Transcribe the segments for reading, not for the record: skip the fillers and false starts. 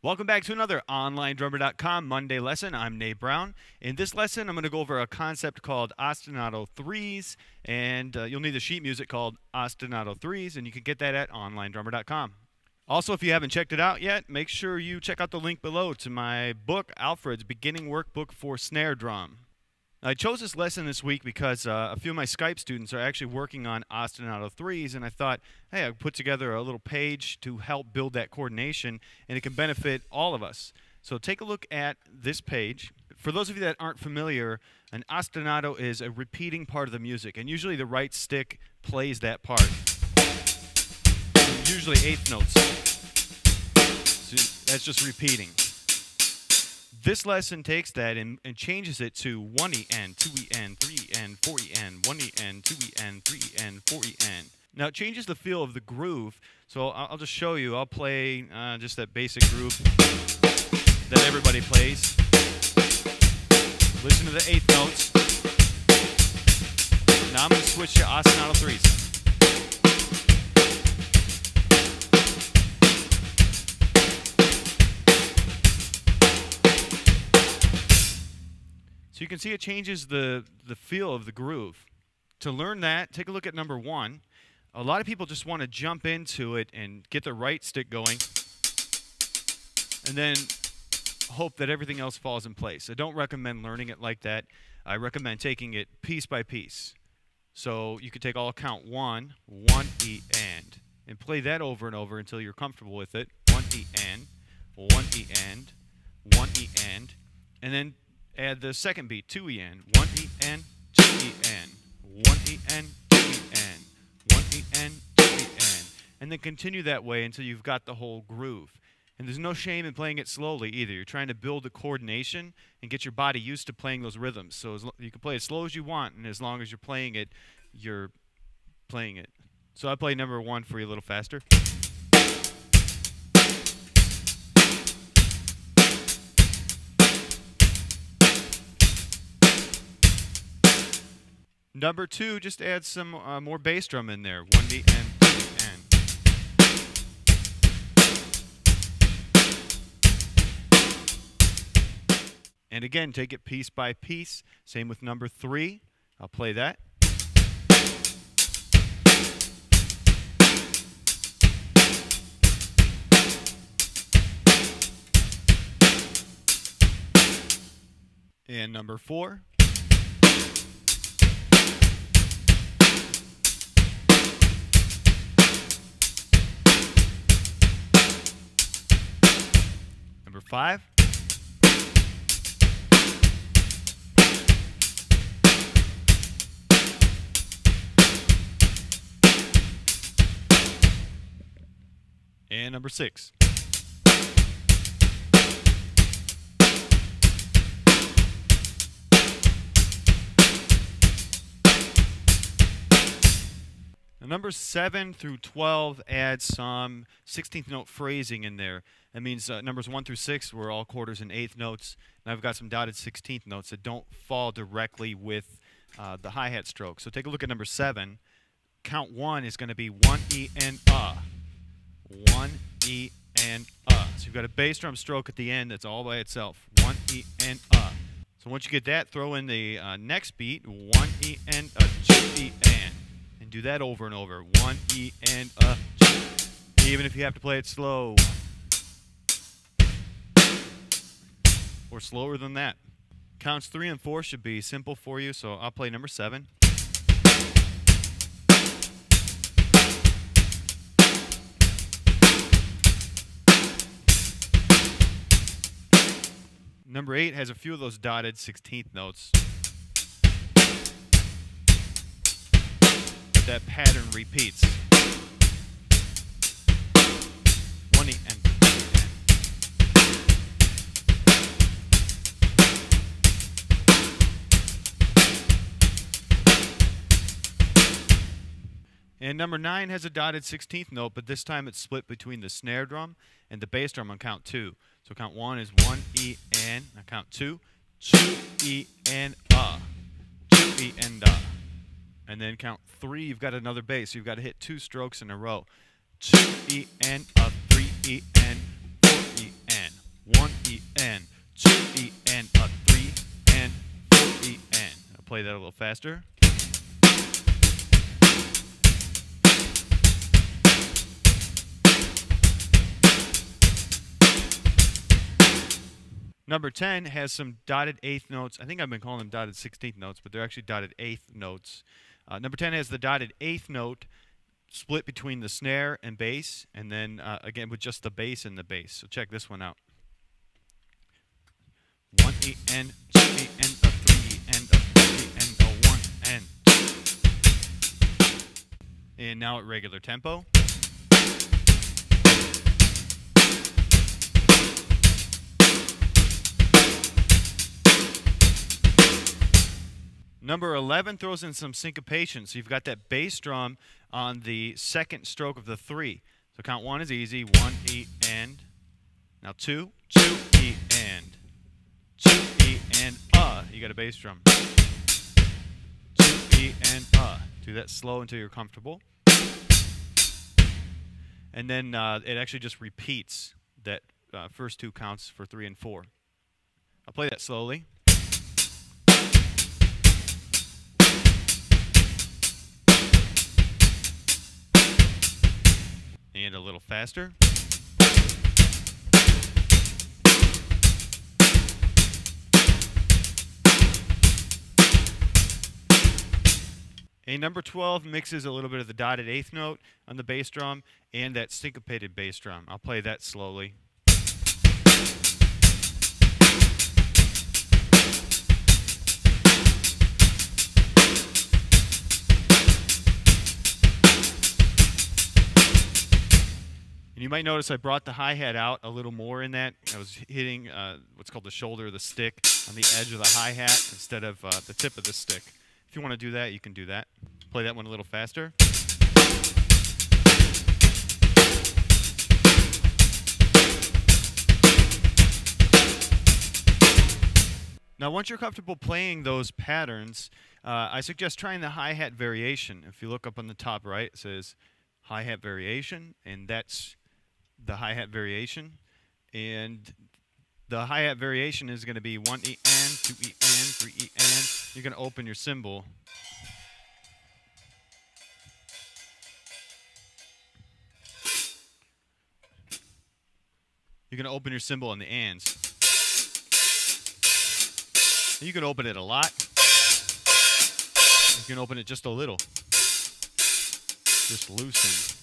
Welcome back to another onlinedrummer.com Monday lesson. I'm Nate Brown. In this lesson, I'm going to go over a concept called Ostinato 3s, and you'll need the sheet music called Ostinato 3s, and you can get that at onlinedrummer.com. Also, if you haven't checked it out yet, make sure you check out the link below to my book, Alfred's Beginning Workbook for Snare Drum. I chose this lesson this week because a few of my Skype students are actually working on Ostinato 3s, and I thought, hey, I put together a little page to help build that coordination, and it can benefit all of us. So take a look at this page. For those of you that aren't familiar, an ostinato is a repeating part of the music, and usually the right stick plays that part. Usually eighth notes. So that's just repeating. This lesson takes that and changes it to 1EN, 2EN, 3EN, 4EN, 1EN, 2EN, 3EN, 4EN. Now it changes the feel of the groove, so I'll just show you. I'll play just that basic groove that everybody plays. Listen to the eighth notes. Now I'm going to switch to ostinato 3s. So you can see it changes the feel of the groove. To learn that, take a look at number 1. A lot of people just want to jump into it and get the right stick going and then hope that everything else falls in place. I don't recommend learning it like that. I recommend taking it piece by piece. So you could take all count 1, 1E and play that over and over until you're comfortable with it. 1E and, 1E and, 1E and then add the second beat, 2EN, 1EN, 2EN, 1EN, 2EN, 1EN, 2EN, and then continue that way until you've got the whole groove. And there's no shame in playing it slowly either. You're trying to build the coordination and get your body used to playing those rhythms. So you can play as slow as you want, and as long as you're playing it, you're playing it. So I'll play number 1 for you a little faster. Number 2, just add some more bass drum in there. 1D and 2D and. And again, take it piece by piece. Same with number 3. I'll play that. And number 4. Number 5. And number 6. Now, numbers 7 through 12 add some 16th note phrasing in there. That means numbers 1 through 6 were all quarters and eighth notes. And I've got some dotted 16th notes that don't fall directly with the hi-hat stroke. So take a look at number 7. Count 1 is going to be 1E and 1E and So you've got a bass drum stroke at the end that's all by itself. 1E and So once you get that, throw in the next beat, 1E and 2E and do that over and over. 1E and even if you have to play it slow. Or slower than that. Counts 3 and 4 should be simple for you, so I'll play number 7. Number 8 has a few of those dotted 16th notes. But that pattern repeats. 1E and And number 9 has a dotted 16th note, but this time it's split between the snare drum and the bass drum on count 2. So count 1 is 1E and, now count 2, 2E and 2E and And then count 3, you've got another bass. So you've got to hit 2 strokes in a row. 2E and 3E and 4E and. 1 E N, 2 E N, a 3 and 4 E N. I'll play that a little faster. Number 10 has some dotted eighth notes. I think I've been calling them dotted 16th notes, but they're actually dotted eighth notes. Number 10 has the dotted eighth note split between the snare and bass, and then again with just the bass and the bass. So check this one out. 1 E N, 2 E N, a 3 E N, a 4 E N, a 1 N. And now at regular tempo. Number 11 throws in some syncopation. So you've got that bass drum on the second stroke of the 3. So count 1 is easy. 1 E and. Now 2, 2 E and. 2 E and you got a bass drum. 2 E and Do that slow until you're comfortable. And then it actually just repeats that first 2 counts for 3 and 4. I'll play that slowly. And a little faster. A number 12 mixes a little bit of the dotted eighth note on the bass drum and that syncopated bass drum. I'll play that slowly. You might notice I brought the hi-hat out a little more in that. I was hitting what's called the shoulder of the stick on the edge of the hi-hat instead of the tip of the stick. If you want to do that, you can do that. Play that one a little faster. Now, once you're comfortable playing those patterns, I suggest trying the hi-hat variation. If you look up on the top right, it says hi-hat variation, and that's the hi-hat variation. And the hi-hat variation is going to be 1 E N, 2 E N, 3 E N. You're going to open your cymbal. You're going to open your cymbal on the ands. You can open it a lot. You can open it just a little. Just loosen.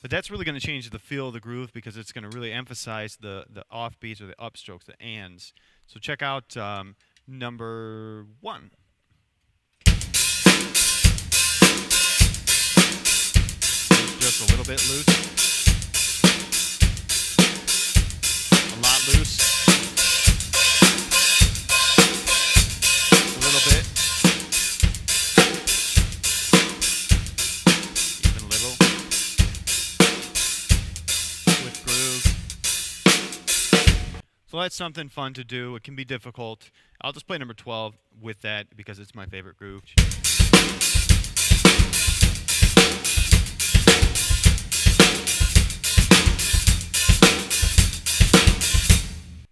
But that's really going to change the feel of the groove because it's going to really emphasize the offbeats or the upstrokes, the ands. So check out number 1. Just a little bit loose. A lot loose. A little bit. Even a little. With groove. So that's something fun to do. It can be difficult. I'll just play number 12 with that because it's my favorite groove.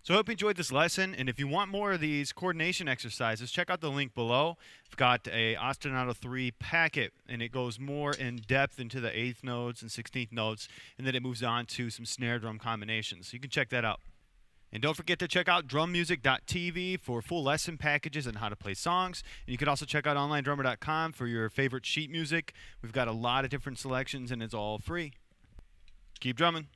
So I hope you enjoyed this lesson, and if you want more of these coordination exercises, check out the link below. I've got a Ostinato 3 packet, and it goes more in depth into the 8th notes and 16th notes, and then it moves on to some snare drum combinations. So you can check that out. And don't forget to check out drummusic.tv for full lesson packages on how to play songs. And you can also check out onlinedrummer.com for your favorite sheet music. We've got a lot of different selections, and it's all free. Keep drumming.